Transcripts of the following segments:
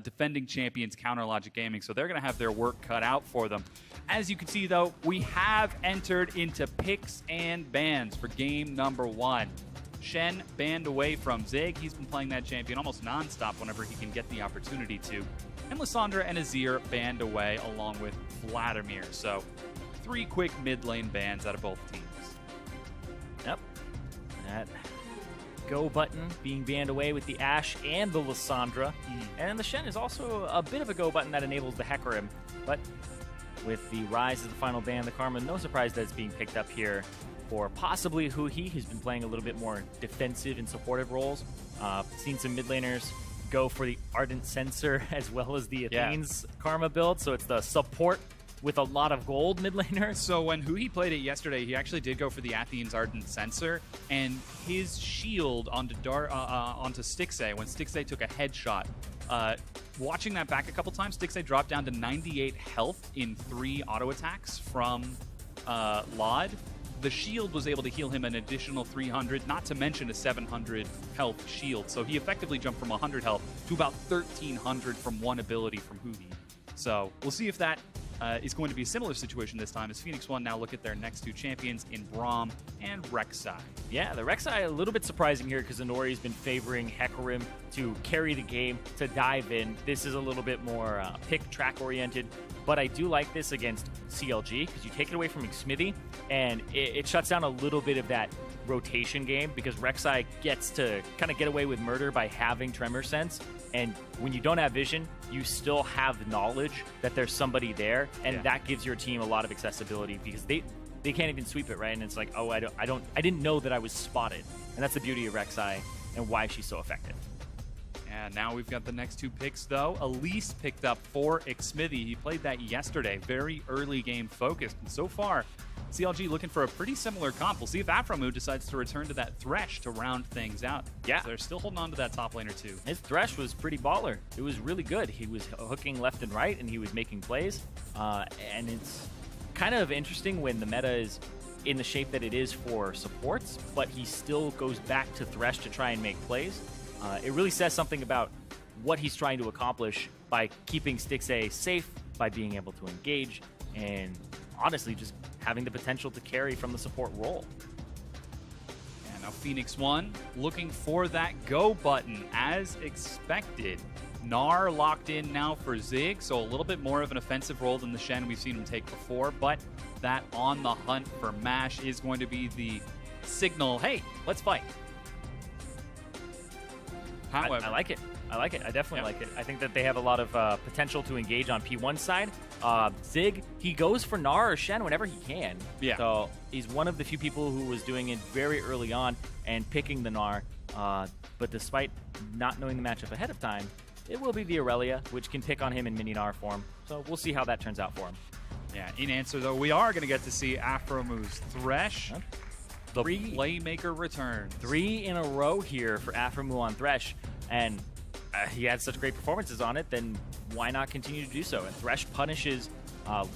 defending champions Counter Logic Gaming, so they're going to have their work cut out for them. As you can see, though, we have entered into picks and bans for game number 1. Shen banned away from Zig. He's been playing that champion almost non-stop whenever he can get the opportunity to. And Lissandra and Azir banned away along with Vladimir. So 3 quick mid lane bans out of both teams. Yep. That go button being banned away with the Ashe and the Lissandra. And the Shen is also a bit of a go button that enables the Hecarim. But with the rise of the final ban, the Karma, no surprise that it's being picked up here for possibly Huhi, who's been playing a little bit more defensive and supportive roles. Seen some mid laners go for the Ardent Sensor as well as the Athene's Karma build, so it's the support with a lot of gold mid laner. So when Huhi played it yesterday, he actually did go for the Athene's Ardent Sensor, and his shield onto Stixxay, when Stixxay took a headshot, watching that back a couple times, Stixxay dropped down to 98 health in 3 auto attacks from Laud. The shield was able to heal him an additional 300, not to mention a 700 health shield. So he effectively jumped from 100 health to about 1,300 from one ability from Huhi. So we'll see if that is going to be a similar situation this time, as Phoenix One now look at their next 2 champions in Braum and Rek'Sai. Yeah, the Rek'Sai a little bit surprising here because Inori's been favoring Hecarim to carry the game, to dive in. This is a little bit more pick track oriented, but I do like this against CLG because you take it away from Xmithie and it shuts down a little bit of that rotation game because Rek'Sai gets to kind of get away with murder by having Tremor Sense. And when you don't have vision, you still have knowledge that there's somebody there, and that gives your team a lot of accessibility because they can't even sweep it, right? And it's like, oh, I didn't know that I was spotted, and that's the beauty of Rek'Sai and why she's so effective. And now we've got the next 2 picks, though. Elise picked up for Xmithie. He played that yesterday, very early game focused, and so far, CLG looking for a pretty similar comp. We'll see if Aphromoo decides to return to that Thresh to round things out. Yeah. So they're still holding on to that top laner too. His Thresh was pretty baller. It was really good. He was hooking left and right, and he was making plays. And it's kind of interesting when the meta is in the shape that it is for supports, but he still goes back to Thresh to try and make plays. It really says something about what he's trying to accomplish by keeping Stixxay safe, by being able to engage, and honestly just having the potential to carry from the support role. And now Phoenix One looking for that go button as expected. Gnar locked in now for Zig, so a little bit more of an offensive role than the Shen we've seen him take before, but that on the hunt for Mash is going to be the signal, hey, let's fight. However, I like it. I definitely like it. I think that they have a lot of potential to engage on P1's side. Zig, he goes for Gnar or Shen whenever he can. Yeah. So he's one of the few people who was doing it very early on and picking the Gnar. But despite not knowing the matchup ahead of time, it will be the Aurelia, which can pick on him in mini Gnar form. So we'll see how that turns out for him. Yeah, in answer, though, we are going to get to see Aphromoo's Thresh. The Playmaker returns. 3 in a row here for Aphromoo on Thresh. And he had such great performances on it, then why not continue to do so? And Thresh punishes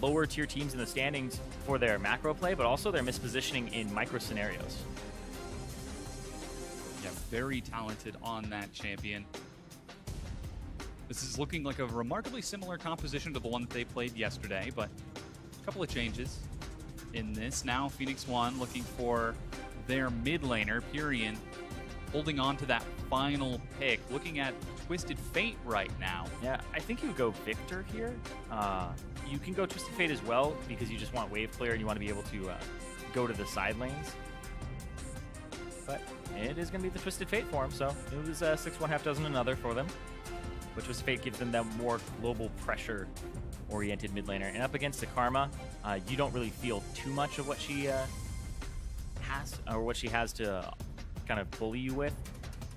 lower tier teams in the standings for their macro play, but also their mispositioning in micro scenarios. Yeah, very talented on that champion. This is looking like a remarkably similar composition to the one that they played yesterday, but a couple of changes in this. Now Phoenix One looking for their mid laner, Pyrian, holding on to that final pick. Looking at Twisted Fate right now. Yeah, I think you would go Victor here. You can go Twisted Fate as well because you just want wave clear and you want to be able to go to the side lanes. But it is going to be the Twisted Fate for him, so it was 6-1, half dozen another for them. But Twisted Fate gives them that more global pressure oriented mid laner. And up against the Karma, you don't really feel too much of what she has, or what she has to kind of bully you with.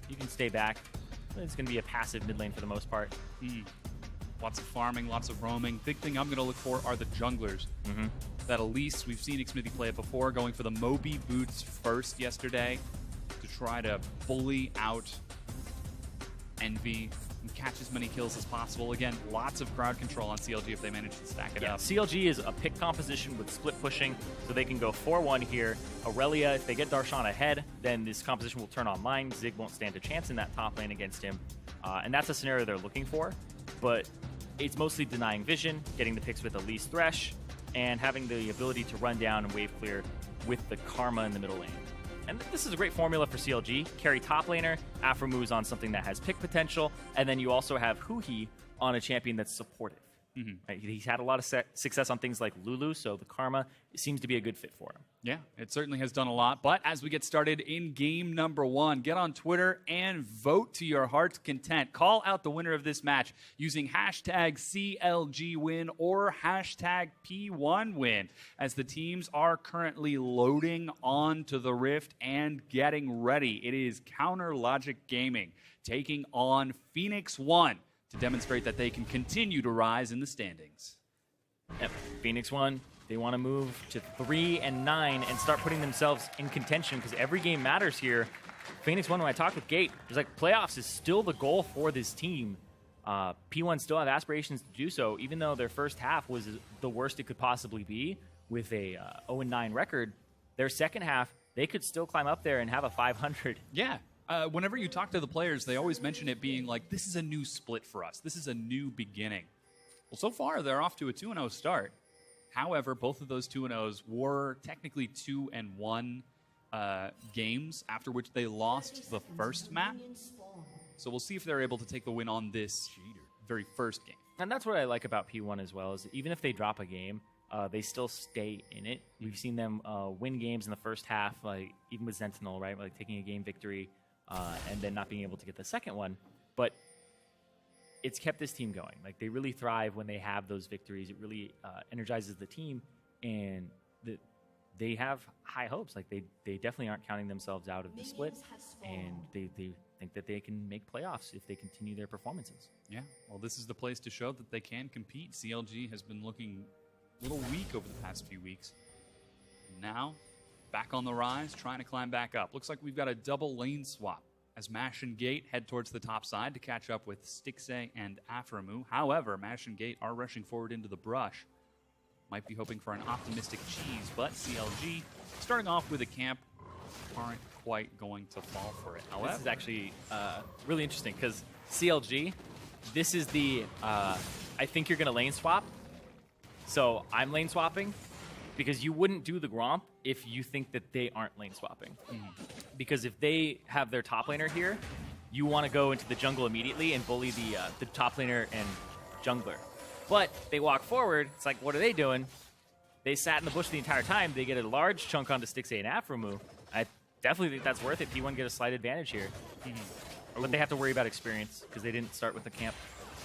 You can stay back. It's going to be a passive mid lane for the most part. Lots of farming, lots of roaming. Big thing I'm going to look for are the junglers. That Elise, we've seen Xmithie play it before, going for the Moby boots first yesterday to try to bully out Envy and catch as many kills as possible. Again, lots of crowd control on CLG if they manage to stack it up. CLG is a pick composition with split pushing, so they can go 4-1 here. Aurelia, if they get Darshan ahead, then this composition will turn online. Zig won't stand a chance in that top lane against him. And that's a scenario they're looking for. but it's mostly denying vision, getting the picks with the least thresh, and having the ability to run down and wave clear with the Karma in the middle lane. And this is a great formula for CLG. Carry top laner, Afromu's on something that has pick potential, and then you also have Huhi on a champion that's supportive. Right? He's had a lot of success on things like Lulu, so the Karma seems to be a good fit for him. Yeah, it certainly has done a lot. But as we get started in game number 1, get on Twitter and vote to your heart's content. Call out the winner of this match using hashtag CLGwin or hashtag P1win, as the teams are currently loading onto the Rift and getting ready. It is Counter Logic Gaming taking on Phoenix One to demonstrate that they can continue to rise in the standings. Yep. Phoenix One, they want to move to 3 and 9 and start putting themselves in contention, because every game matters here. Phoenix One, when I talked with Gate, it was like playoffs is still the goal for this team. P1 still have aspirations to do so, even though their first half was the worst it could possibly be with a 0-9 record. Their second half, they could still climb up there and have a 500. Yeah. Whenever you talk to the players, they always mention it being like, this is a new split for us. This is a new beginning. Well, so far, they're off to a 2-0 start. However, both of those 2-0s were technically 2-1 games, after which they lost the first map. So we'll see if they're able to take the win on this very first game. And that's what I like about P1 as well, is even if they drop a game, they still stay in it. We've seen them win games in the first half, like even with Sentinel, right? Like taking a game victory and then not being able to get the second one. But it's kept this team going. Like, they really thrive when they have those victories. It really energizes the team, and they have high hopes. Like, they definitely aren't counting themselves out of the split, and they think that they can make playoffs if they continue their performances. Yeah, well, this is the place to show that they can compete. CLG has been looking a little weak over the past few weeks. Now, back on the rise, trying to climb back up. Looks like we've got a double lane swap as Mash and Gate head towards the top side to catch up with Stixxay and Aframu. However, Mash and Gate are rushing forward into the brush. Might be hoping for an optimistic cheese, but CLG, starting off with a camp, aren't quite going to fall for it. However, this is actually really interesting, because CLG, this is the, I think you're going to lane swap. So I'm lane swapping, because you wouldn't do the Gromp if you think that they aren't lane swapping. Because if they have their top laner here, you want to go into the jungle immediately and bully the top laner and jungler. But they walk forward, it's like, what are they doing? They sat in the bush the entire time. They get a large chunk onto Stixxay and Aframu. I definitely think that's worth it. P1 get a slight advantage here. But they have to worry about experience, because they didn't start with the camp.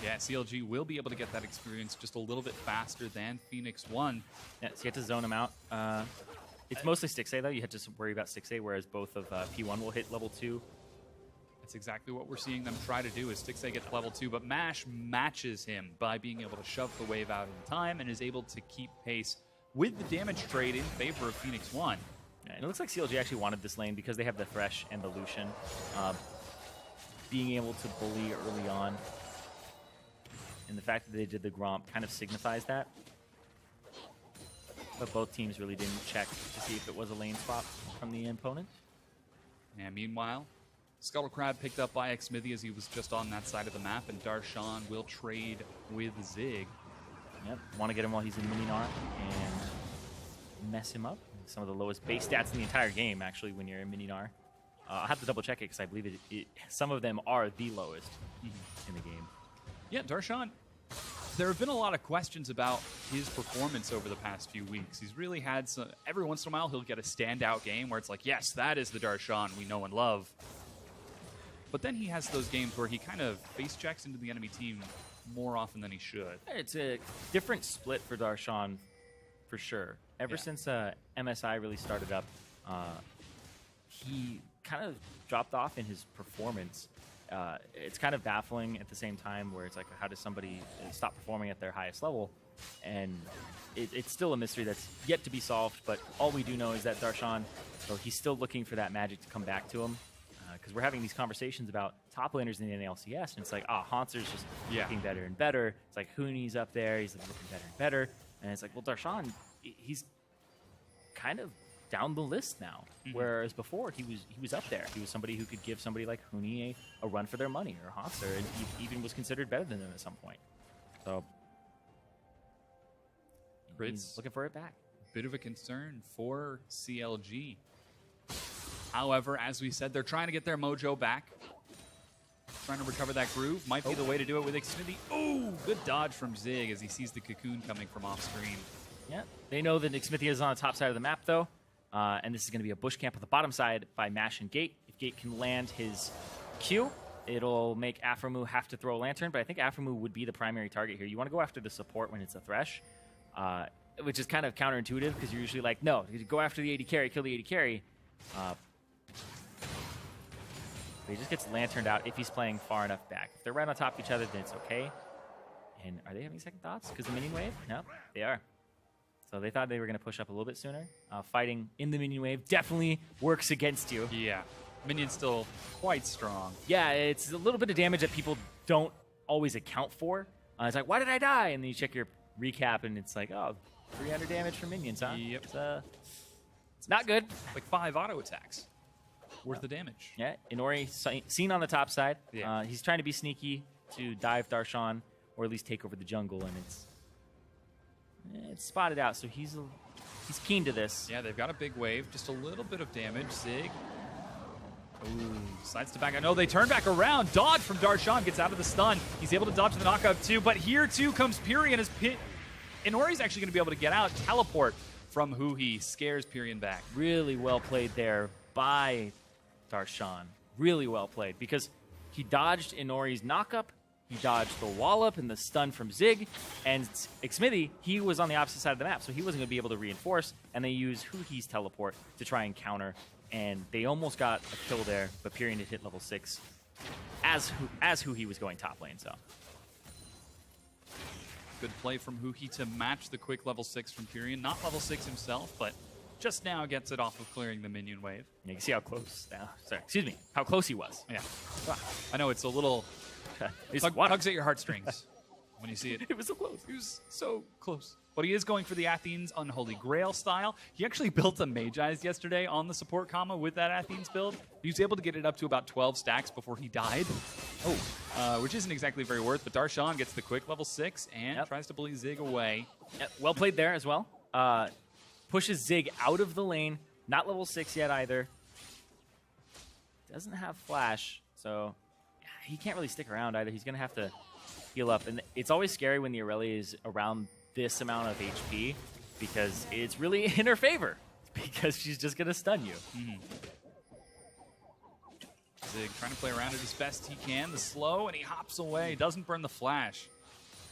Yeah, CLG will be able to get that experience just a little bit faster than Phoenix One. Yeah, so you have to zone them out. It's mostly Stixxay, though. You have to worry about Stixxay, whereas both of P1 will hit level 2. That's exactly what we're seeing them try to do, is Stixxay gets level 2, but Mash matches him by being able to shove the wave out in time and is able to keep pace with the damage trade in favor of Phoenix One. Yeah, and it looks like CLG actually wanted this lane because they have the Thresh and the Lucian. Being able to bully early on, and the fact that they did the Gromp kind of signifies that. But both teams really didn't check to see if it was a lane swap from the opponent. And meanwhile, Scuttle Crab picked up by Xmithy as he was just on that side of the map, and Darshan will trade with Zig. Yep, want to get him while he's in Mininar and mess him up. Some of the lowest base stats in the entire game, actually, when you're in Mininar. I'll have to double check it, because I believe some of them are the lowest in the game. Yeah, Darshan, there have been a lot of questions about his performance over the past few weeks. He's really had some, every once in a while he'll get a standout game where it's like, yes, that is the Darshan we know and love. But then he has those games where he kind of face checks into the enemy team more often than he should. It's a different split for Darshan, for sure. Ever since MSI really started up, he kind of dropped off in his performance. It's kind of baffling at the same time, where it's like, how does somebody stop performing at their highest level? And it's still a mystery that's yet to be solved, but all we do know is that Darshan, so he's still looking for that magic to come back to him. Because we're having these conversations about top laners in the LCS, and it's like, Hauntzer's just looking better and better. It's like, Huni's up there, he's looking better and better. And it's like, well, Darshan, he's kind of down the list now. Whereas before he was up there. He was somebody who could give somebody like Huni a run for their money, or Hofstra, and he even was considered better than them at some point. So he's looking for it back. Bit of a concern for CLG. However, as we said, they're trying to get their mojo back. Trying to recover that groove. Might be the way to do it with Xfinity. Oh, good dodge from Zig as he sees the cocoon coming from off screen. Yeah, they know that Xfinity is on the top side of the map, though. And this is going to be a bush camp on the bottom side by Mash and Gate. If Gate can land his Q, it'll make Afromu have to throw a lantern, but I think Afromu would be the primary target here. You want to go after the support when it's a Thresh, which is kind of counterintuitive because you're usually like, no, you go after the AD carry, kill the AD carry. But he just gets lanterned out if he's playing far enough back. If they're right on top of each other, then it's okay. And are they having second thoughts because the minion wave? No, they are. So they thought they were going to push up a little bit sooner. Fighting in the minion wave definitely works against you. Yeah. Minion's still quite strong. Yeah, it's a little bit of damage that people don't always account for. It's like, why did I die? And then you check your recap, and it's like, oh, 300 damage from minions, huh? Yep. It's not good. Like 5 auto attacks worth the damage. Yeah, Inori seen on the top side. Yeah. He's trying to be sneaky to dive Darshan, or at least take over the jungle, and it's spotted out, so he's keen to this. Yeah, they've got a big wave, just a little bit of damage. Zig. Ooh, decides to back. I know they turn back around. Dodge from Darshan gets out of the stun. He's able to dodge the knockup too, but here too comes Pyrian as Inori's actually going to be able to get out, teleport from Huhi, scares Pyrian back. Really well played there by Darshan. Really well played, because he dodged Inori's knockup, he dodged the wallop and the stun from Zig, and Xmithy, he was on the opposite side of the map, so he wasn't going to be able to reinforce, and they used Huhi's teleport to try and counter, and they almost got a kill there, but Pyrian had hit level 6 as Huhi was going top lane, so. Good play from Huhi to match the quick level 6 from Pyrian. Not level 6 himself, but just now gets it off of clearing the minion wave. You can see how close now. Sorry, excuse me, how close he was. Yeah. I know it's a little tugs at your heartstrings when you see it. It was so close. He was so close. But he is going for the Athens Unholy Grail style. He actually built a Mage Eyes yesterday on the support comma with that Athens build. He was able to get it up to about 12 stacks before he died. Which isn't exactly very worth, but Darshan gets the quick level 6 and tries to bully Zig away. Yep. Well played there as well. Pushes Zig out of the lane. Not level 6 yet either. Doesn't have flash, so he can't really stick around either. He's going to have to heal up. And it's always scary when the Aurelia is around this amount of HP, because it's really in her favor, because she's just going to stun you. Zig trying to play around it as best he can. The slow, and he hops away. Doesn't burn the flash.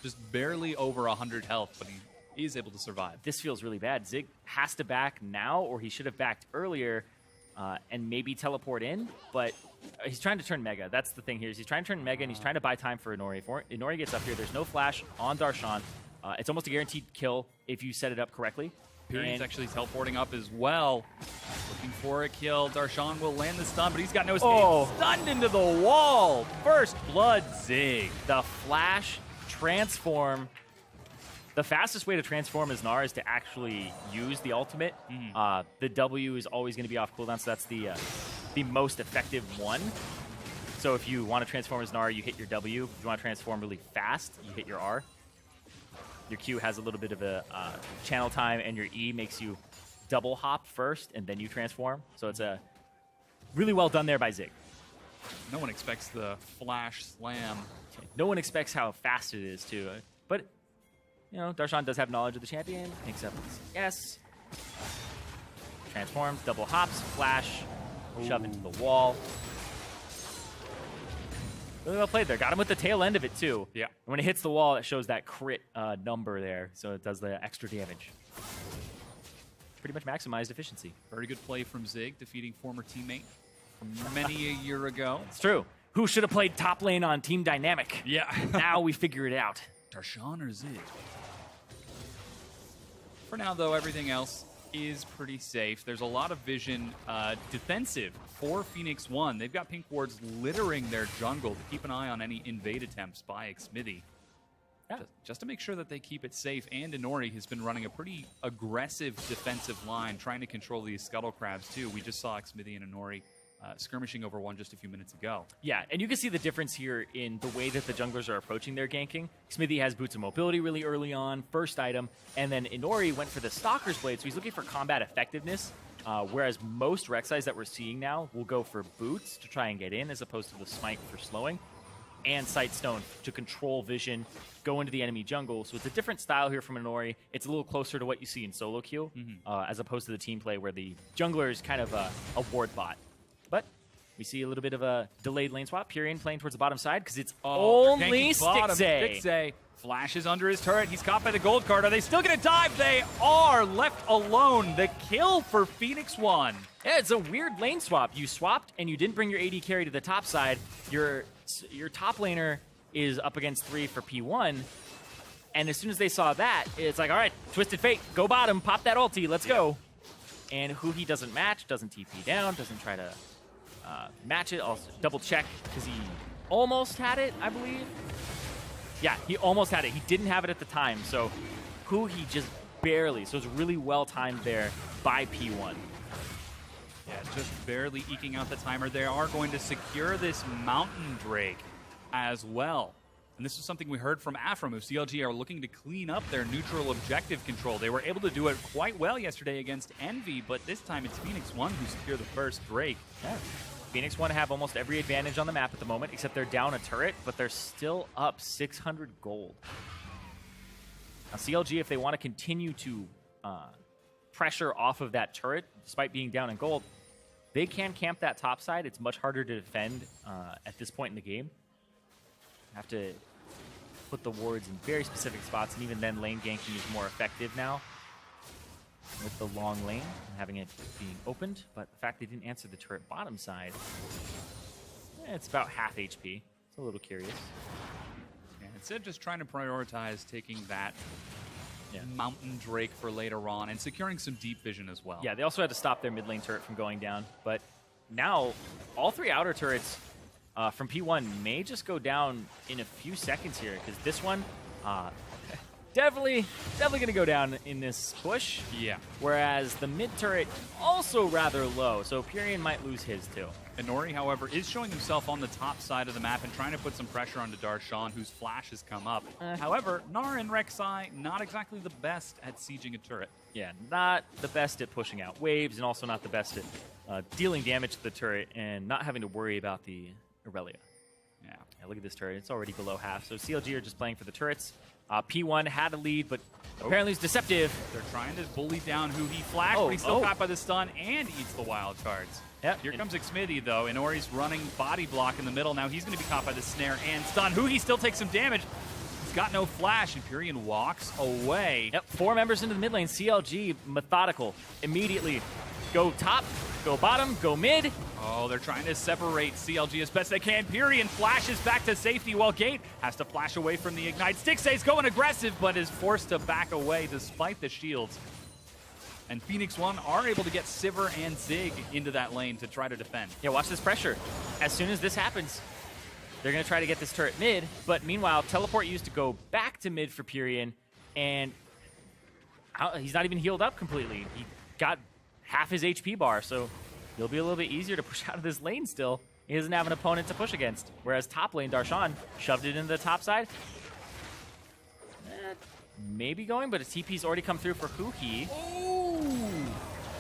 Just barely over 100 health, but he is able to survive. This feels really bad. Zig has to back now, or he should have backed earlier and maybe teleport in, but he's trying to turn Mega. That's the thing here. He's trying to turn Mega, and he's trying to buy time for Inori. If Inori gets up here, there's no flash on Darshan. It's almost a guaranteed kill if you set it up correctly. Pyrian's actually teleporting up as well. Looking for a kill. Darshan will land the stun, but he's got no escape. Stunned into the wall. First blood, Zig. The flash transform. The fastest way to transform as Gnar is to actually use the ultimate. The W is always going to be off cooldown, so that's the most effective one. So if you want to transform as Gnar, you hit your W. If you want to transform really fast, you hit your R. Your Q has a little bit of a channel time, and your E makes you double hop first, and then you transform. So it's a really well done there by Zig. No one expects the flash slam. No one expects how fast it is, too. But, you know, Darshan does have knowledge of the champion. Picks up his S. Transforms, double hops, flash, shove into the wall. Really well played there. Got him with the tail end of it, too. Yeah. And when it hits the wall, it shows that crit number there, so it does the extra damage. Pretty much maximized efficiency. Very good play from Zig, defeating former teammate from many a year ago. It's true. Who should have played top lane on Team Dynamic? Yeah. Now we figure it out. Darshan or Zig? For now, though, everything else is pretty safe. There's a lot of vision defensive for Phoenix 1. They've got pink wards littering their jungle to keep an eye on any invade attempts by Xmithy. just to make sure that they keep it safe. And Inori has been running a pretty aggressive defensive line, trying to control these Scuttle Crabs, too. We just saw Xmithie and Inori skirmishing over one just a few minutes ago. Yeah, and you can see the difference here in the way that the junglers are approaching their ganking. Xmithie has Boots of Mobility really early on, first item, and then Inori went for the Stalker's Blade, so he's looking for combat effectiveness, whereas most Rek'Sais that we're seeing now will go for Boots to try and get in, as opposed to the Smite for slowing, and Sightstone to control vision, go into the enemy jungle. So it's a different style here from Inori. It's a little closer to what you see in solo queue, as opposed to the team play where the jungler is kind of a ward bot. But we see a little bit of a delayed lane swap. Pyrion playing towards the bottom side because it's only Stixxay. Stixxay flashes under his turret. He's caught by the gold card. Are they still going to dive? They are left alone. The kill for Phoenix One. Yeah, it's a weird lane swap. You swapped and you didn't bring your AD carry to the top side. Your top laner is up against 3 for P1. And as soon as they saw that, it's like, all right, Twisted Fate, go bottom, pop that ulti, let's go. And Huhi doesn't match, doesn't TP down, doesn't try to match it. Also double check because he almost had it, I believe. Yeah, he almost had it. He didn't have it at the time, so Huhi just barely. So it's really well timed there by P1. Yeah, just barely eking out the timer. They are going to secure this Mountain Drake as well. And this is something we heard from Afram, who CLG are looking to clean up their neutral objective control. They were able to do it quite well yesterday against Envy, but this time it's Phoenix One who secure the first Drake. Yeah. Phoenix One have almost every advantage on the map at the moment, except they're down a turret, but they're still up 600 gold. Now CLG, if they want to continue to pressure off of that turret, despite being down in gold, they can camp that top side. It's much harder to defend at this point in the game. Have to put the wards in very specific spots, and even then lane ganking is more effective now with the long lane and having it being opened. But the fact they didn't answer the turret bottom side, it's about half HP. It's a little curious. Yeah, instead of just trying to prioritize taking that Mountain Drake for later on and securing some deep vision as well. Yeah, they also had to stop their mid lane turret from going down. But now all 3 outer turrets from P1 may just go down in a few seconds here, because this one definitely going to go down in this push. Yeah. Whereas the mid turret also rather low, so Pyrion might lose his too. Inori, however, is showing himself on the top side of the map and trying to put some pressure onto Darshan, whose flash has come up. However, Gnar and Rek'Sai not exactly the best at sieging a turret. Yeah, not the best at pushing out waves, and also not the best at dealing damage to the turret and not having to worry about the Aurelia. Yeah, look at this turret. It's already below half. So CLG are just playing for the turrets. P1 had a lead, but apparently it's deceptive. They're trying to bully down who he flashed, but he's still caught by the stun and eats the wild cards. Yep. Here comes Xmithie, though. Inori's running body block in the middle. Now he's going to be caught by the snare and stun. Huhi still takes some damage. He's got no flash, and Pyrion walks away. Yep, 4 members into the mid lane. CLG, methodical. Immediately go top, go bottom, go mid. Oh, they're trying to separate CLG as best they can. Pyrion flashes back to safety while Gate has to flash away from the Ignite. Stixxay's going aggressive, but is forced to back away despite the shields. And Phoenix One are able to get Sivir and Zig into that lane to try to defend. Yeah, watch this pressure. As soon as this happens, they're going to try to get this turret mid, but meanwhile, teleport used to go back to mid for Pyrion, and he's not even healed up completely. He got half his HP bar, so it'll be a little bit easier to push out of this lane still. He doesn't have an opponent to push against, whereas top lane, Darshan, shoved it into the top side. Maybe going, but a TP's already come through for Huhi.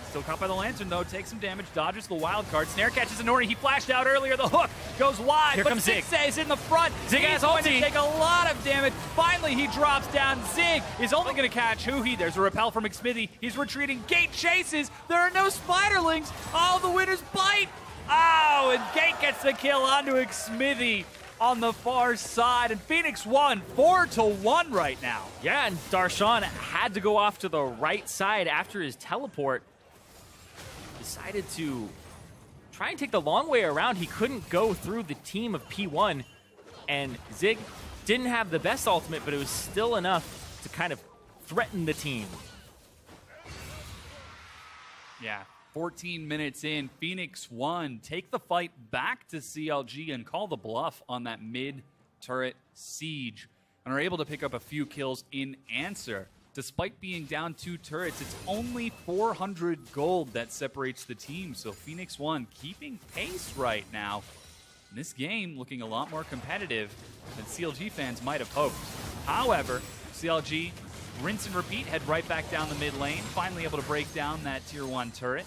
Still caught by the Lantern, though. Takes some damage, dodges the wild card. Snare catches Inori. He flashed out earlier. The hook goes wide. Here comes Zig. Stixxay in the front. Zig has going ulti. to take a lot of damage. Finally, he drops down. Zig is only going to catch Huhi. There's a repel from Xmithie. He's retreating. Gate chases. There are no spiderlings. Oh, the winners bite. Oh, and Gate gets the kill onto Xmithie on the far side, and Phoenix One 4-1 right now. Yeah, and Darshan had to go off to the right side after his teleport. Decided to try and take the long way around. He couldn't go through the team of P1, and Zig didn't have the best ultimate, but it was still enough to kind of threaten the team. Yeah. 14 minutes in, Phoenix One take the fight back to CLG and call the bluff on that mid-turret siege. and are able to pick up a few kills in answer. Despite being down 2 turrets, it's only 400 gold that separates the team. So Phoenix One keeping pace right now. This game looking a lot more competitive than CLG fans might have hoped. However, CLG rinse and repeat, head right back down the mid lane, finally able to break down that tier 1 turret.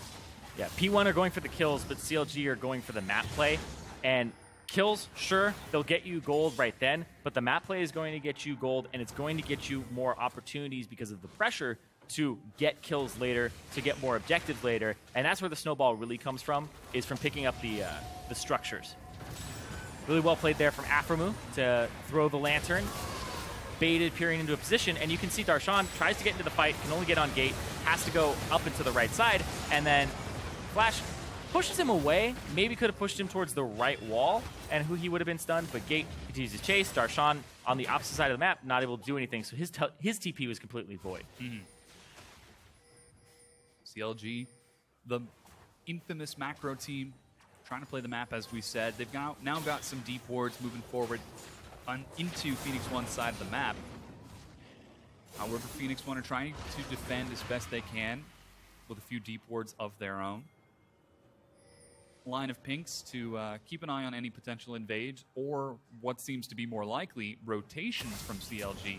Yeah, P1 are going for the kills, but CLG are going for the map play. And kills, sure, they'll get you gold right then, but the map play is going to get you gold, and it's going to get you more opportunities because of the pressure to get kills later, to get more objectives later, and that's where the snowball really comes from, is from picking up the structures. Really well played there from Aframu to throw the lantern, baited Pyrian into a position, and you can see Darshan tries to get into the fight, can only get on gate, has to go up into the right side, and then Flash pushes him away, maybe could have pushed him towards the right wall, and he would have been stunned, but Gate continues to chase. Darshan on the opposite side of the map, not able to do anything, so his TP was completely void. CLG, the infamous macro team, trying to play the map as we said. They've now got some deep wards moving forward into Phoenix One's side of the map. However, Phoenix One are trying to defend as best they can with a few deep wards of their own. Line of pinks to keep an eye on any potential invades or what seems to be more likely, rotations from CLG.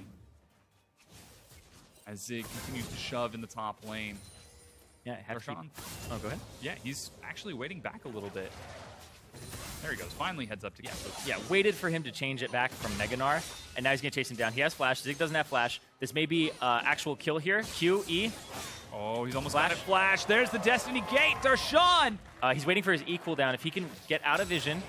As Zig continues to shove in the top lane. Yeah, Darshan. Oh, go ahead. Yeah, he's actually waiting back a little bit. There he goes. Finally heads up to get it. Yeah, waited for him to change it back from Meganar, and now he's going to chase him down. He has flash. Zig doesn't have flash. This may be actual kill here. Q, E. Oh, he's almost got it. Flash. There's the Destiny Gate. Darshan! He's waiting for his E cooldown. If he can get out of vision.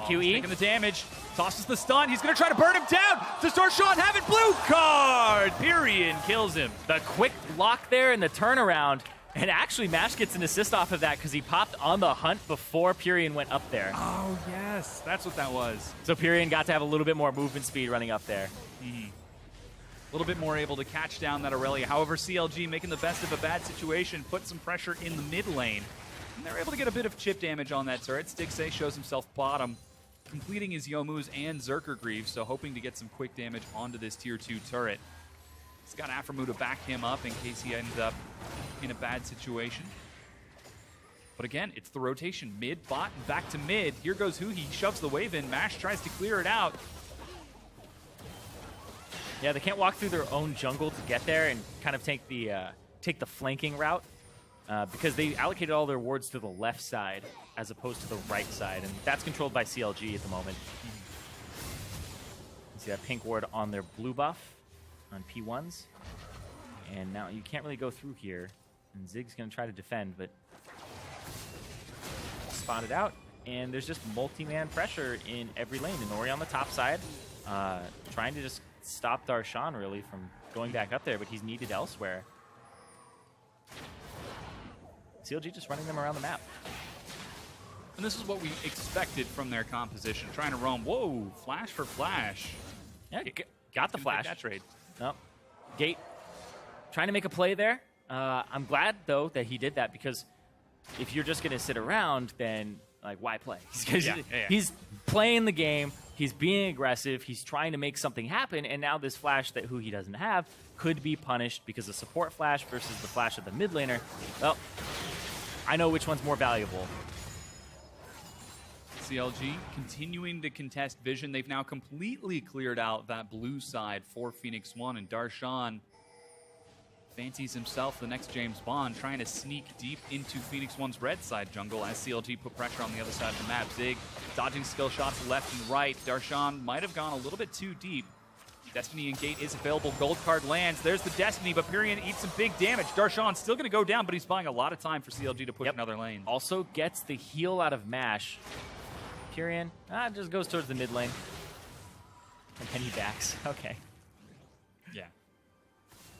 QE. Taking the damage. Tosses the stun. He's going to try to burn him down. Does Darshan have it? Blue card! Pyrian kills him. The quick lock there and the turnaround. And actually, Mash gets an assist off of that because he popped on the hunt before Pyrian went up there. Oh, yes. That's what that was. So Pyrian got to have a little bit more movement speed running up there. A little bit more able to catch down that Aurelia. However, CLG making the best of a bad situation, put some pressure in the mid lane. And they're able to get a bit of chip damage on that turret. Stixay shows himself bottom, completing his Youmu's and Zerker Greaves, so hoping to get some quick damage onto this tier 2 turret. He's got Aframu to back him up in case he ends up in a bad situation. But again, it's the rotation. Mid, bot, back to mid. Here goes Hu. He shoves the wave in. Mash tries to clear it out. Yeah, they can't walk through their own jungle to get there and kind of take the flanking route because they allocated all their wards to the left side as opposed to the right side, and that's controlled by CLG at the moment. You see that pink ward on their blue buff on P1s, and now you can't really go through here, and Zig's going to try to defend, but spotted out, and there's just multi-man pressure in every lane. And Ori on the top side, trying to just stop Darshan really from going back up there, but he's needed elsewhere. CLG just running them around the map. And this is what we expected from their composition. Trying to roam. Whoa, flash for flash. Yeah, got the flash. That trade. No. Gate trying to make a play there. I'm glad, though, that he did that, because if you're just going to sit around, then like, why play? He's playing the game. He's being aggressive. He's trying to make something happen. And now this flash that he doesn't have could be punished because the support flash versus the flash of the mid laner. Well, I know which one's more valuable. CLG continuing to contest vision. They've now completely cleared out that blue side for Phoenix One, and Darshan fancies himself the next James Bond, trying to sneak deep into Phoenix One's red side jungle as CLG put pressure on the other side of the map. Zig dodging skill shots left and right. Darshan might have gone a little bit too deep. Destiny and Gate is available. Gold card lands. There's the Destiny, but Pyrian eats some big damage. Darshan's still going to go down, but he's buying a lot of time for CLG to push another lane. Also gets the heal out of Mash. Pyrian just goes towards the mid lane. And then he backs. Okay. Yeah.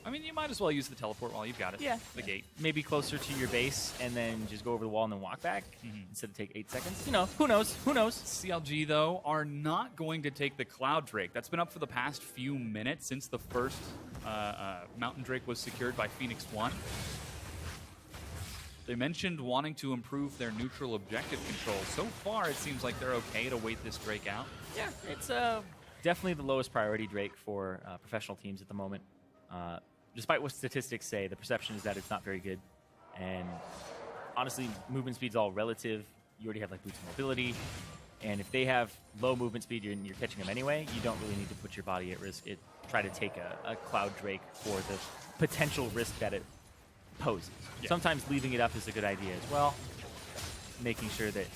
I mean, you might as well use the teleport while you've got it. Yeah. The gate. Maybe closer to your base and then just go over the wall and then walk back instead of take 8 seconds. You know, who knows? Who knows? CLG, though, are not going to take the Cloud Drake. That's been up for the past few minutes since the first Mountain Drake was secured by Phoenix One. They mentioned wanting to improve their neutral objective control. So far, it seems like they're okay to wait this Drake out. Yeah, definitely the lowest priority Drake for professional teams at the moment. Despite what statistics say, the perception is that it's not very good. And honestly, movement speed's all relative. You already have like boots of mobility. And if they have low movement speed and you're catching them anyway, you don't really need to put your body at risk. Try to take a Cloud Drake for the potential risk that it poses. Yeah. Sometimes leaving it up is a good idea as well. Making sure that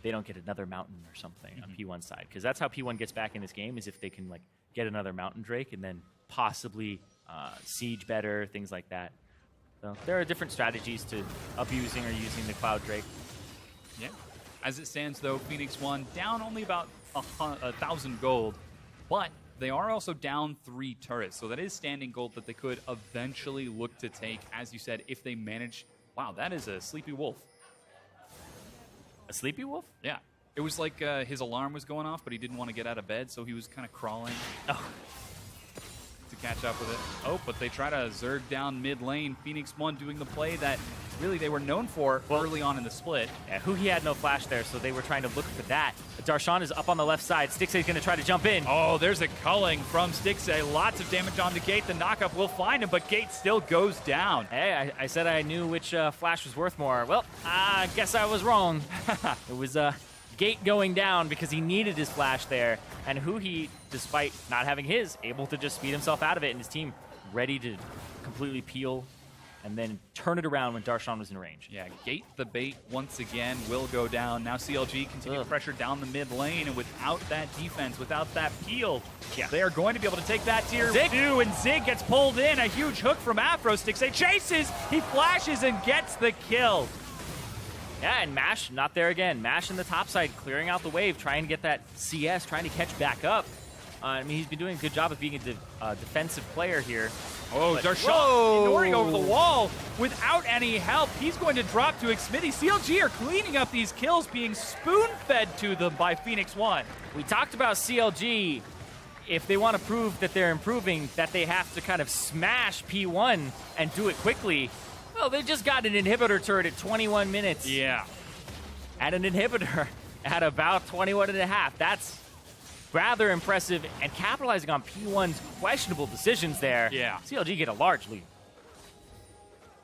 they don't get another mountain or something on P1 side. Because that's how P1 gets back in this game, is if they can like get another mountain Drake and then possibly siege better, things like that. So there are different strategies to abusing or using the Cloud Drake. Yeah. As it stands, though, Phoenix 1 down only about 1,000 gold, but they are also down 3 turrets, so that is standing gold that they could eventually look to take, as you said, if they manage. Wow, that is a sleepy wolf. A sleepy wolf? Yeah. It was like his alarm was going off, but he didn't want to get out of bed, so he was kind of crawling. Oh. To catch up with it. Oh, but they try to Zerg down mid lane. Phoenix 1 doing the play that really they were known for early on in the split. Yeah, he had no flash there, so they were trying to look for that. Darshan is up on the left side. Stixxay's going to try to jump in. Oh, there's a culling from Stixxay. Lots of damage on the Gate. The knockup will find him, but Gate still goes down. Hey, I said I knew which flash was worth more. Well, I guess I was wrong. It was Gate going down because he needed his flash there, and Huhi, despite not having his, able to just speed himself out of it, and his team ready to completely peel and then turn it around when Darshan was in range. Yeah, Gate the bait once again will go down. Now CLG continue pressure down the mid lane, and without that defense, without that peel, they are going to be able to take that tier 2, and Zig gets pulled in. A huge hook from Afro. Stixxay chases, he flashes and gets the kill. Yeah, and Mash not there again. Mash in the top side, clearing out the wave, trying to get that CS, trying to catch back up. I mean, he's been doing a good job of being a defensive player here. Oh, Darshan ignoring over the wall without any help. He's going to drop to Xmithy. CLG are cleaning up these kills, being spoon-fed to them by Phoenix 1. We talked about CLG. If they want to prove that they're improving, that they have to kind of smash P1 and do it quickly. Well, they just got an inhibitor turret at 21 minutes. Yeah. And an inhibitor at about 21 and a half. That's rather impressive, and capitalizing on P1's questionable decisions there. Yeah. CLG get a large lead.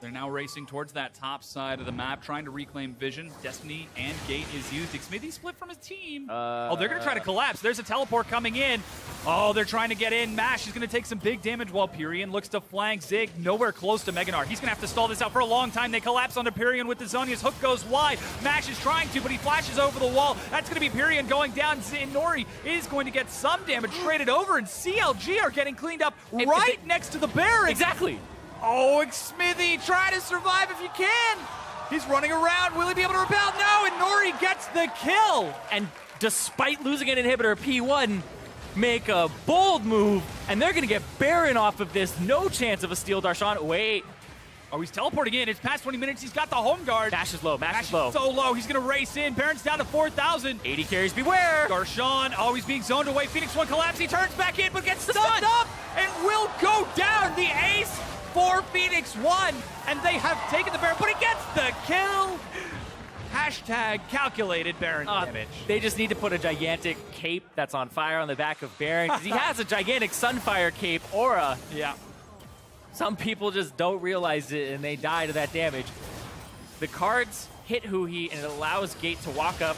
They're now racing towards that top side of the map, trying to reclaim vision. Destiny and Gate is used. Xmithy split from his team. Oh, they're going to try to collapse. There's a teleport coming in. Oh, they're trying to get in. Mash is going to take some big damage while Pyrion looks to flank Zig. Nowhere close to Meganar. He's going to have to stall this out for a long time. They collapse onto Pyrion with the Zonia's hook goes wide. Mash is trying to, but he flashes over the wall. That's going to be Pyrion going down. Nori is going to get some damage traded over, and CLG are getting cleaned up right next to the Baron. Exactly. Oh, Xmithy, try to survive if you can. He's running around. Will he be able to repel? No, and Nori gets the kill. And despite losing an inhibitor, P1 make a bold move, and they're going to get Baron off of this. No chance of a steal. Darshan, wait. Oh, he's teleporting in. It's past 20 minutes. He's got the home guard. Mash is low. Mash is low. So low. He's going to race in. Baron's down to 4,000. 80 carries, beware. Darshan, oh, he's being zoned away. Phoenix 1 collapse. He turns back in, but gets stunned up and will go down. The ace for Phoenix 1, and they have taken the Baron, but he gets the kill. Hashtag calculated Baron damage. They just need to put a gigantic cape that's on fire on the back of Baron, because he has a gigantic Sunfire cape aura. Yeah. Some people just don't realize it, and they die to that damage. The cards hit Huhi, and it allows Gate to walk up,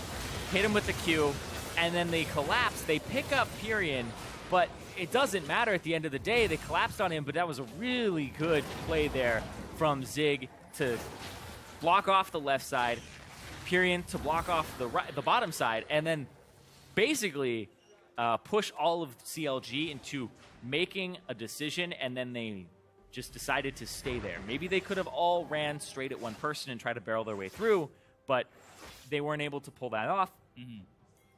hit him with the Q, and then they collapse. They pick up Pyrion, but it doesn't matter at the end of the day. They collapsed on him, but that was a really good play there from Zig to block off the left side, Pyrion to block off the bottom side, and then basically push all of CLG into making a decision, and then they just decided to stay there. Maybe they could have all ran straight at one person and tried to barrel their way through, but they weren't able to pull that off,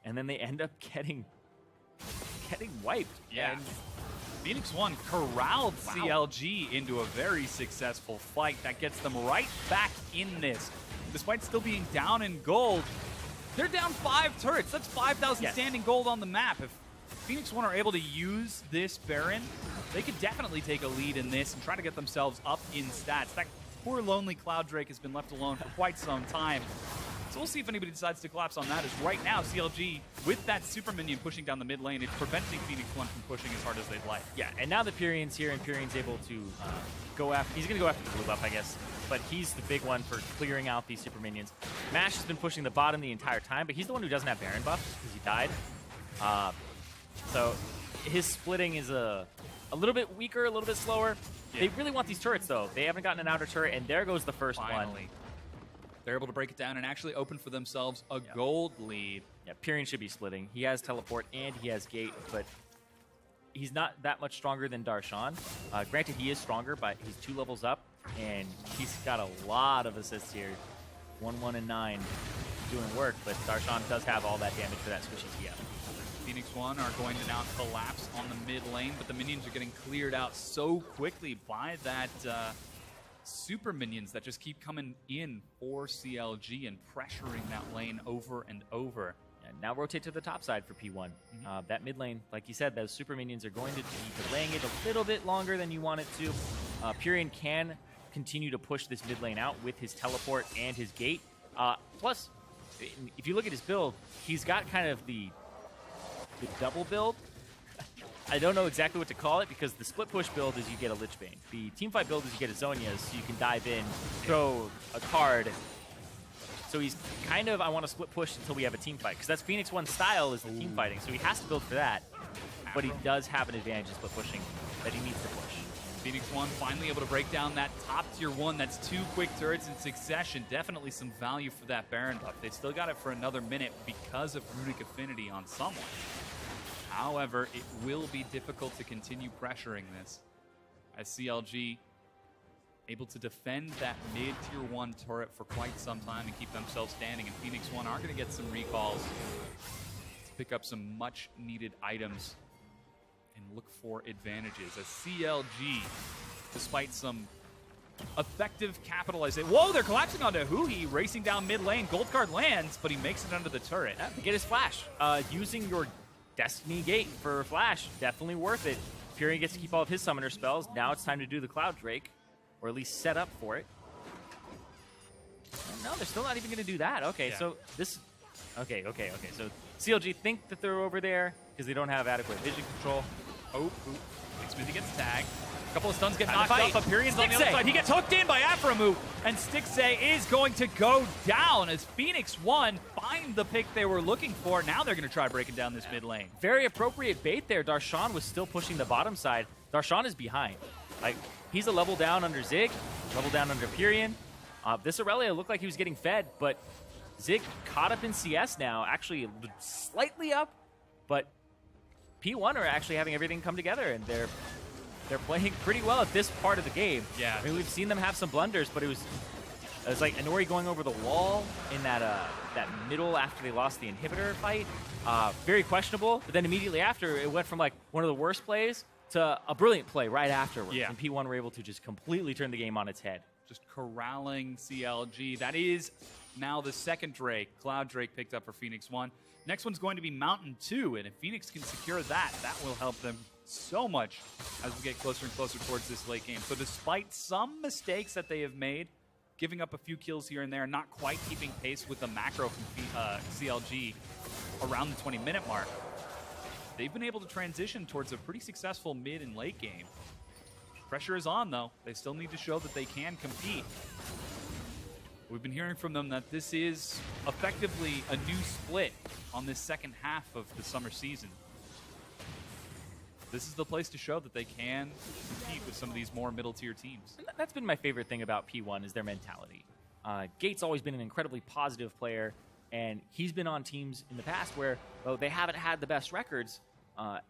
and then they end up getting wiped. Yeah. And Phoenix 1 corralled CLG into a very successful fight that gets them right back in this. Despite still being down in gold, they're down 5 turrets. That's 5,000 standing gold on the map. If Phoenix 1 are able to use this Baron, they could definitely take a lead in this and try to get themselves up in stats. That poor lonely Cloud Drake has been left alone for quite some time. So we'll see if anybody decides to collapse on that. As right now, CLG, with that super minion pushing down the mid lane, it's preventing Phoenix 1 from pushing as hard as they'd like. Yeah, and now the Pyrian's here, and Pyrian's able to go after... He's going to go after the blue buff, I guess. But he's the big one for clearing out these super minions. Mash has been pushing the bottom the entire time, but he's the one who doesn't have Baron buff because he died. So his splitting is a little bit weaker, a little bit slower. Yeah. They really want these turrets, though. They haven't gotten an outer turret, and there goes the first one. They're able to break it down and actually open for themselves a gold lead. Yeah, Pyrian should be splitting. He has teleport and he has gate, but he's not that much stronger than Darshan. Granted, he is stronger, but he's 2 levels up, and he's got a lot of assists here. 1, 1, and 9 doing work, but Darshan does have all that damage for that squishy TF. Phoenix 1 are going to now collapse on the mid lane, but the minions are getting cleared out so quickly by that super minions that just keep coming in for CLG and pressuring that lane over and over. And now rotate to the top side for P1. That mid lane, like you said, those super minions are going to be delaying it a little bit longer than you want it to. Pyrian can continue to push this mid lane out with his teleport and his gate. Plus, if you look at his build, he's got kind of the double build. I don't know exactly what to call it because the split push build is you get a Lich Bane. The teamfight build is you get a Zhonya, so you can dive in, throw a card. So he's kind of, I want to split push until we have a team fight, because that's Phoenix 1's style is the team fighting, so he has to build for that. But he does have an advantage in split pushing that he needs to push. Phoenix 1 finally able to break down that top tier 1. That's 2 quick turrets in succession. Definitely some value for that Baron buff. They still got it for another minute because of Runic Affinity on someone. However, it will be difficult to continue pressuring this, as CLG able to defend that mid-tier 1 turret for quite some time and keep themselves standing. And Phoenix 1 are going to get some recalls to pick up some much-needed items and look for advantages. As CLG, despite some effective capitalization... Whoa, they're collapsing onto Huhi, racing down mid lane. Gold card lands, but he makes it under the turret. Yeah, get his flash. Using your Destiny Gate for Flash, definitely worth it. Pyrian gets to keep all of his summoner spells. Now it's time to do the Cloud Drake, or at least set up for it. No, they're still not even going to do that. Okay, so this... Okay. So CLG think that they're over there because they don't have adequate vision control. Oh, Smithy gets tagged. A couple of stuns get knocked off, but Pyrian's on the other side. He gets hooked in by Aphromu, and Stixay is going to go down as Phoenix 1 find the pick they were looking for. Now they're going to try breaking down this mid lane. Very appropriate bait there. Darshan was still pushing the bottom side. Darshan is behind. Like, he's a level down under Zig, level down under Pyrian. This Aurelia looked like he was getting fed, but Zig caught up in CS now, actually slightly up, but P1 are actually having everything come together, and they're playing pretty well at this part of the game. Yeah. I mean, we've seen them have some blunders, but it was like Inori going over the wall in that middle after they lost the inhibitor fight. Very questionable, but then immediately after, it went from like one of the worst plays to a brilliant play right afterwards. Yeah. And P1 were able to just completely turn the game on its head. Just corralling CLG. That is now the second Drake. Cloud Drake picked up for Phoenix 1. Next one's going to be Mountain 2, and if Phoenix can secure that, that will help them so much as we get closer and closer towards this late game. So despite some mistakes that they have made, giving up a few kills here and there, not quite keeping pace with the macro from CLG around the 20-minute mark, they've been able to transition towards a pretty successful mid and late game. Pressure is on, though. They still need to show that they can compete. We've been hearing from them that this is effectively a new split on this second half of the summer season. This is the place to show that they can compete with some of these more middle-tier teams. And that's been my favorite thing about P1 is their mentality. Gate's always been an incredibly positive player, and he's been on teams in the past where they haven't had the best records,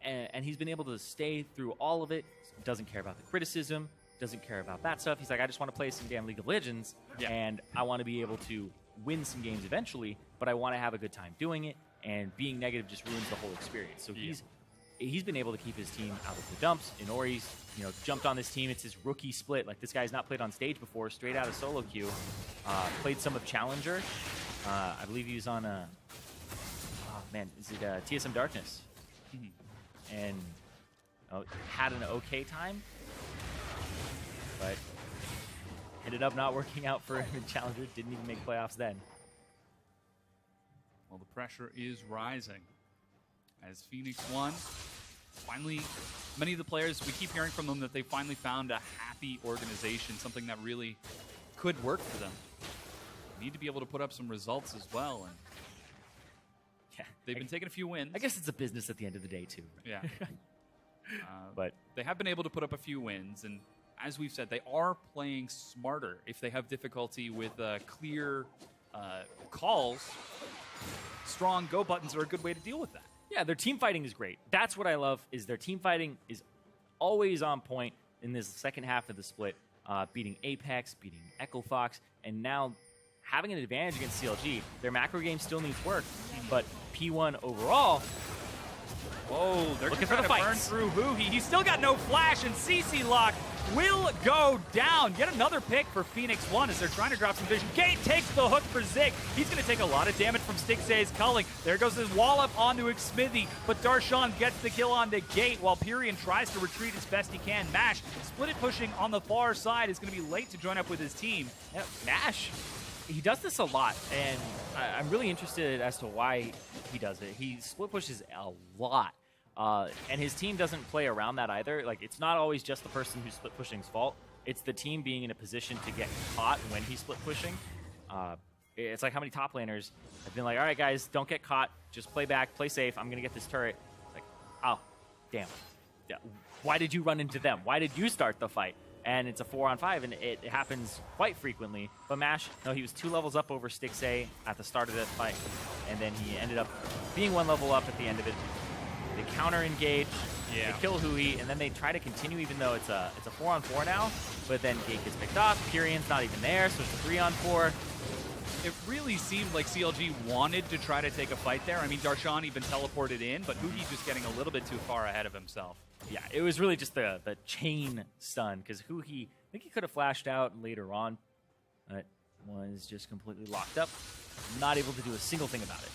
and he's been able to stay through all of it. Doesn't care about the criticism, doesn't care about that stuff. He's like, I just want to play some damn League of Legends, and I want to be able to win some games eventually, but I want to have a good time doing it, and being negative just ruins the whole experience. So he's been able to keep his team out of the dumps. Inori's, jumped on this team. It's his rookie split. Like, this guy's not played on stage before, straight out of solo queue. Played some of Challenger. I believe he was on TSM Darkness. And had an okay time, but ended up not working out for him in Challenger. Didn't even make playoffs then. Well, the pressure is rising as Phoenix 1 finally, many of the players, we keep hearing from them that they finally found a happy organization, something that really could work for them. They need to be able to put up some results as well. And yeah, they've been taking a few wins. I guess it's a business at the end of the day, too. Yeah. But they have been able to put up a few wins, and as we've said, they are playing smarter. If they have difficulty with clear calls, strong go buttons are a good way to deal with that. Yeah, their team fighting is great. That's what I love, is their team fighting is always on point in this second half of the split, beating Apex, beating Echo Fox, and now having an advantage against CLG. Their macro game still needs work, but P1 overall, whoa, they're looking for the fight. Burn through Huhi. He's still got no flash, and CC Lock will go down. Yet another pick for Phoenix 1 as they're trying to drop some vision. Gate takes the hook for Zig. He's going to take a lot of damage from Stixay's culling. There goes his wall up onto Xmithy, but Darshan gets the kill on the Gate while Pyrian tries to retreat as best he can. Mash, split it pushing on the far side, is going to be late to join up with his team. Yeah, Mash, he does this a lot, and I'm really interested as to why he does it. He split pushes a lot. And his team doesn't play around that either. Like, it's not always just the person who's split pushing's fault. It's the team being in a position to get caught when he's split pushing. It's like how many top laners have been like, all right, guys, don't get caught. Just play back, play safe. I'm going to get this turret. It's like, oh, damn. Yeah. Why did you run into them? Why did you start the fight? And it's a 4-on-5, and it happens quite frequently. But Mash, no, he was 2 levels up over Stixay at the start of that fight. And then he ended up being 1 level up at the end of it. They counter-engage, they kill Hui, and then they try to continue even though it's a 4-on-4 now, but then Gate gets picked off, Pyrian's not even there, so it's a 3-on-4. It really seemed like CLG wanted to try to take a fight there. I mean, Darshan even teleported in, but Hui just getting a little bit too far ahead of himself. Yeah, it was really just the chain stun, because Hui, I think he could have flashed out later on, but was just completely locked up, not able to do a single thing about it.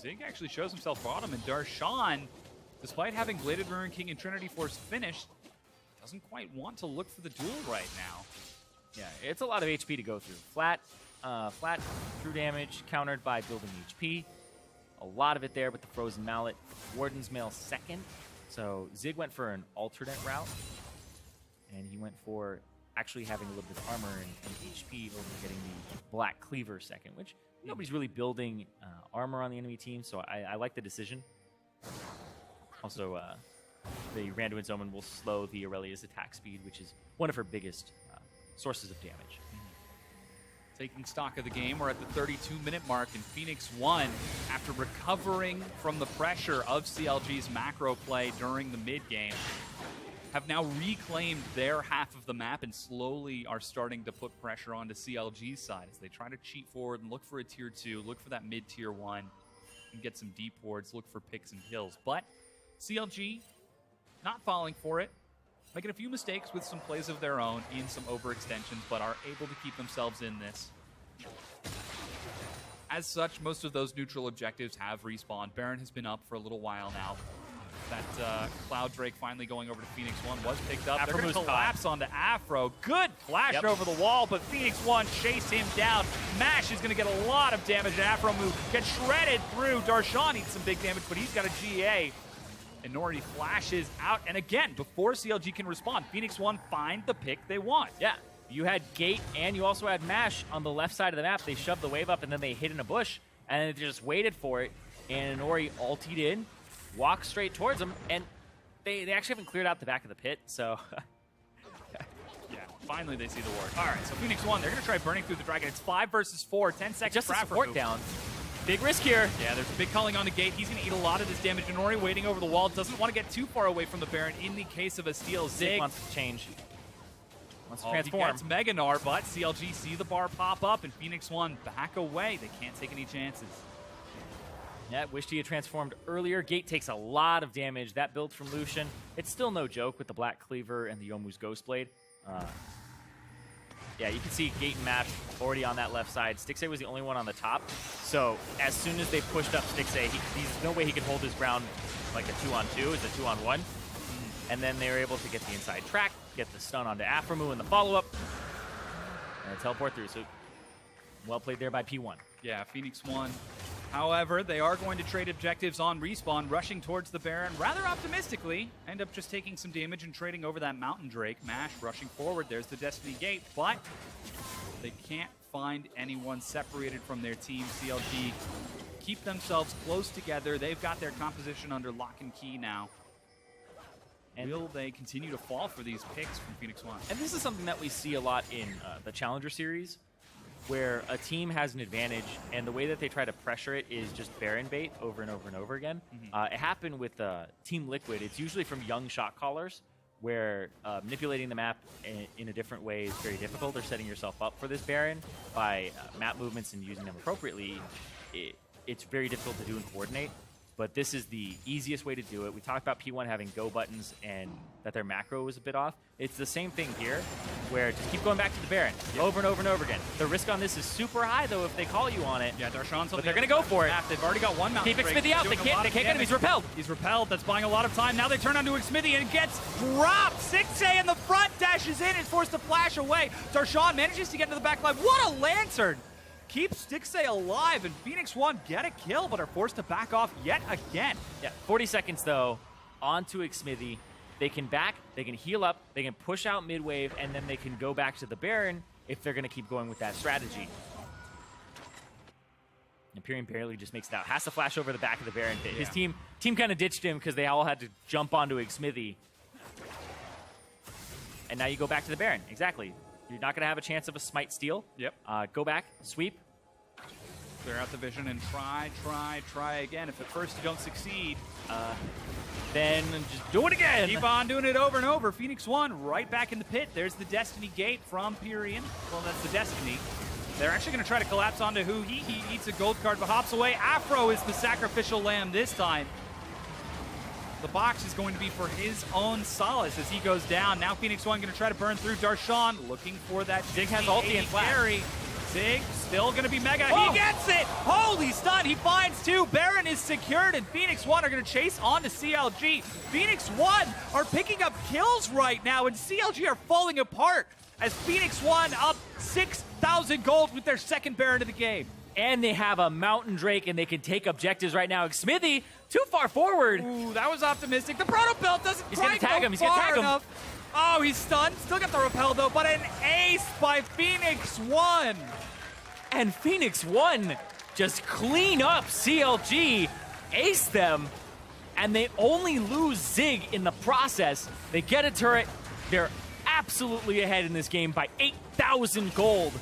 Zig actually shows himself bottom, and Darshan, despite having Bladed Ruin King and Trinity Force finished, doesn't quite want to look for the duel right now. Yeah, it's a lot of HP to go through. Flat true damage countered by building HP. A lot of it there with the Frozen Mallet. Warden's Mail second. So Zig went for an alternate route, and he went for actually having a little bit of armor and HP over getting the Black Cleaver second, which nobody's really building armor on the enemy team, so I like the decision. Also, the Randuin's Omen will slow the Aurelia's attack speed, which is one of her biggest sources of damage. Taking stock of the game, we're at the 32-minute mark, and Phoenix 1, after recovering from the pressure of CLG's macro play during the mid-game, have now reclaimed their half of the map and slowly are starting to put pressure onto CLG's side as they try to cheat forward and look for a tier 2, look for that mid-tier 1, and get some deep wards, look for picks and kills. But CLG not falling for it, making a few mistakes with some plays of their own in some overextensions, but are able to keep themselves in this. As such, most of those neutral objectives have respawned. Baron has been up for a little while now. That Cloud Drake finally going over to Phoenix 1 was picked up. They're going to collapse onto Afro. Good flash over the wall, but Phoenix 1 chased him down. Mash is going to get a lot of damage, and Afro move gets shredded through. Darshan eats some big damage, but he's got a GA. And Nori flashes out, and again, before CLG can respond, Phoenix 1 find the pick they want. Yeah, you had Gate, and you also had Mash on the left side of the map. They shoved the wave up, and then they hid in a bush, and they just waited for it, and Nori ultied in, walked straight towards them, and they actually haven't cleared out the back of the pit, so... Yeah, finally they see the ward. All right, so Phoenix 1, they're going to try burning through the Dragon. It's 5 versus 4, 10 seconds just for the support down. Big risk here. Yeah, there's a big calling on the Gate. He's going to eat a lot of this damage. Nori waiting over the wall. Doesn't want to get too far away from the Baron in the case of a steal. Zig wants to change. Wants to transform. He gets Meganar, but CLG see the bar pop up, and Phoenix 1 back away. They can't take any chances. Yeah, wished he had transformed earlier. Gate takes a lot of damage. That build from Lucian, it's still no joke with the Black Cleaver and the Yomu's Ghostblade. Yeah, you can see Gate and Mash already on that left side. Stixay was the only one on the top. So as soon as they pushed up Stixay, there's no way he could hold his ground like a 2-on-2. It's a 2-on-1. And then they were able to get the inside track, get the stun onto Aframu in the follow-up, and teleport through. So well played there by P1. Yeah, Phoenix won. However, they are going to trade objectives on respawn, rushing towards the Baron rather optimistically. End up just taking some damage and trading over that Mountain Drake. Mash rushing forward. There's the Destiny Gate, but they can't find anyone separated from their team. CLG keep themselves close together. They've got their composition under lock and key now. And will they continue to fall for these picks from Phoenix One? And this is something that we see a lot in the Challenger Series, where a team has an advantage, and the way that they try to pressure it is just Baron bait over and over and over again. It happened with Team Liquid. It's usually from young shot callers, where manipulating the map in a different way is very difficult, or setting yourself up for this Baron by map movements and using them appropriately. It's very difficult to do and coordinate, but this is the easiest way to do it. We talked about P1 having go buttons and that their macro was a bit off. It's the same thing here, where just keep going back to the Baron over and over and over again. The risk on this is super high, though, if they call you on it. Yeah, Darshan's on but they're going to go for it. They've already got one Mountain Keep Drake. Xmithy out. They can't get him. He's repelled. He's repelled. That's buying a lot of time. Now they turn onto Xmithy and gets dropped. 6A in the front, dashes in, is forced to flash away. Darshan manages to get into the back line. What a lantern! Keeps Stixay alive, and Phoenix One get a kill, but are forced to back off yet again. Yeah, 40 seconds, though, onto Xmithy. They can back, they can heal up, they can push out mid-wave, and then they can go back to the Baron if they're going to keep going with that strategy. Imperium barely just makes it out. Has to flash over the back of the Baron pit. His team kind of ditched him because they all had to jump onto Xmithy. And now you go back to the Baron. Exactly. You're not going to have a chance of a smite steal. Yep. Go back, sweep. Clear out the vision and try again. If at first you don't succeed, then just do it again. Keep on doing it over and over. Phoenix One right back in the pit. There's the Destiny Gate from Pyrian. Well, that's the Destiny. They're actually going to try to collapse onto who he eats a gold card but hops away. Afro is the sacrificial lamb this time. The box is going to be for his own solace as he goes down. Now Phoenix One going to try to burn through Darshan, looking for that Zig has ulti and carry. Zig still going to be mega. Oh. He gets it! Holy stun! He finds two. Baron is secured, and Phoenix One are going to chase on to CLG. Phoenix One are picking up kills right now, and CLG are falling apart as Phoenix One up 6,000 gold with their second Baron of the game. And they have a Mountain Drake, and they can take objectives right now. Xmithy, too far forward. Ooh, that was optimistic. The Proto Belt doesn't He's going to tag him. He's going to tag him. Oh, he's stunned. Still got the repel, though, but an ace by Phoenix One. And Phoenix One just clean up CLG, ace them, and they only lose Zig in the process. They get a turret. They're absolutely ahead in this game by 8,000 gold.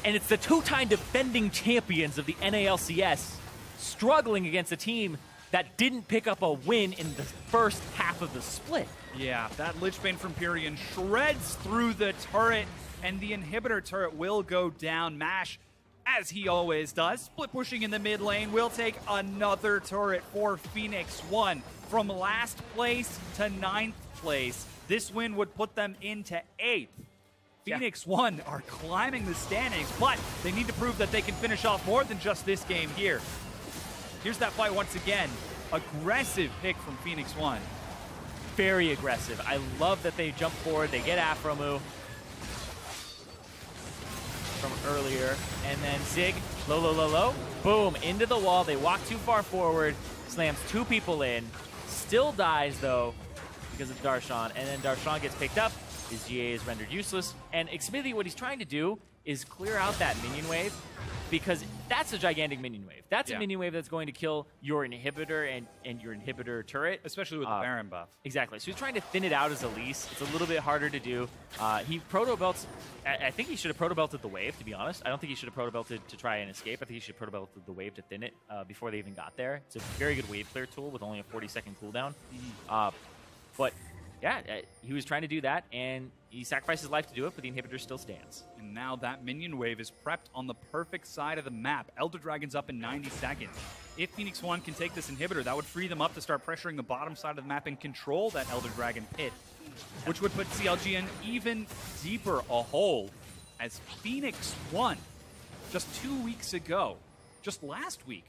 And it's the two-time defending champions of the NALCS struggling against a team that didn't pick up a win in the first half of the split. Yeah, that Lichbane from Pyrian shreds through the turret, and the inhibitor turret will go down. Mash, as he always does, split pushing in the mid lane, will take another turret for Phoenix One. From last place to 9th place, this win would put them into 8th. Phoenix One are climbing the standings, but they need to prove that they can finish off more than just this game here. Here's that fight once again. Aggressive pick from Phoenix One. Very aggressive. I love that they jump forward. They get Afro move from earlier. And then Zig, low. Boom, into the wall. They walk too far forward. Slams two people in. Still dies, though, because of Darshan. And then Darshan gets picked up. His GA is rendered useless. And Xmithy, what he's trying to do is clear out that minion wave, because that's a gigantic minion wave. That's a minion wave that's going to kill your inhibitor and your inhibitor turret. Especially with the Baron buff. Exactly. So he's trying to thin it out as Elise. It's a little bit harder to do. He proto-belts. I think he should have proto-belted the wave, to be honest. I don't think he should have proto-belted to try and escape. I think he should have proto-belted the wave to thin it before they even got there. It's a very good wave clear tool with only a 40-second cooldown. But yeah, he was trying to do that, and he sacrificed his life to do it, but the inhibitor still stands. And now that minion wave is prepped on the perfect side of the map. Elder Dragon's up in 90 seconds. If Phoenix One can take this inhibitor, that would free them up to start pressuring the bottom side of the map and control that Elder Dragon pit, which would put CLG in even deeper a hole, as Phoenix One, just 2 weeks ago, just last week,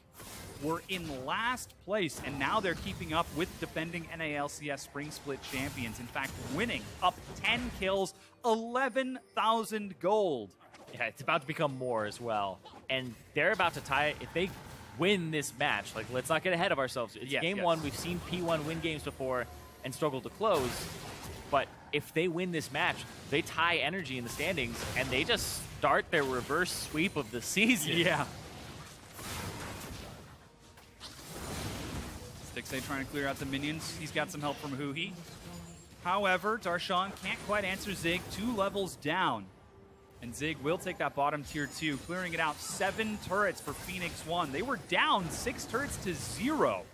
were in last place, and now they're keeping up with defending NALCS Spring Split champions. In fact, winning up 10 kills, 11,000 gold. Yeah, it's about to become more as well. And they're about to tie. If they win this match, like, let's not get ahead of ourselves. It's game one. We've seen P1 win games before and struggle to close. But if they win this match, they tie energy in the standings, and they just start their reverse sweep of the season. Yeah. Stixxay trying to clear out the minions. He's got some help from Huhi. However, Darshan can't quite answer Zig, 2 levels down. And Zig will take that bottom tier 2, clearing it out. 7 turrets for Phoenix 1. They were down 6 turrets to 0.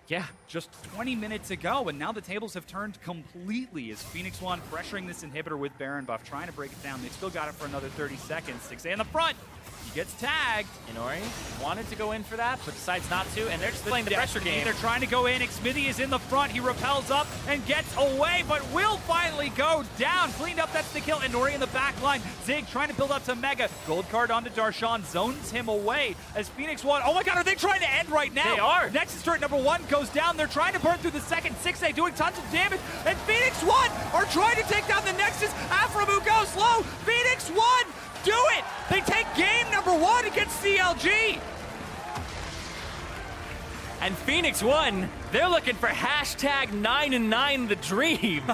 Yeah. Just 20 minutes ago, and now the tables have turned completely as Phoenix 1 pressuring this inhibitor with Baron buff, trying to break it down. They've still got it for another 30 seconds. Stixxay in the front. He gets tagged. Inori wanted to go in for that, but decides not to, and they're just playing the pressure game. They're trying to go in. Xmithy is in the front. He repels up and gets away, but will finally go down. Cleaned up, that's the kill. Inori in the back line. Zig trying to build up to Mega. Gold card onto Darshan, zones him away as Phoenix 1. Oh my god, are they trying to end right now? They are. Nexus turret number 1 goes down. They're trying to burn through the second. Stixxay doing tons of damage, and Phoenix 1 are trying to take down the Nexus. Aframu goes low. Phoenix 1 do it! They take game number 1 against CLG! And Phoenix 1, they're looking for hashtag 9 and 9 the dream.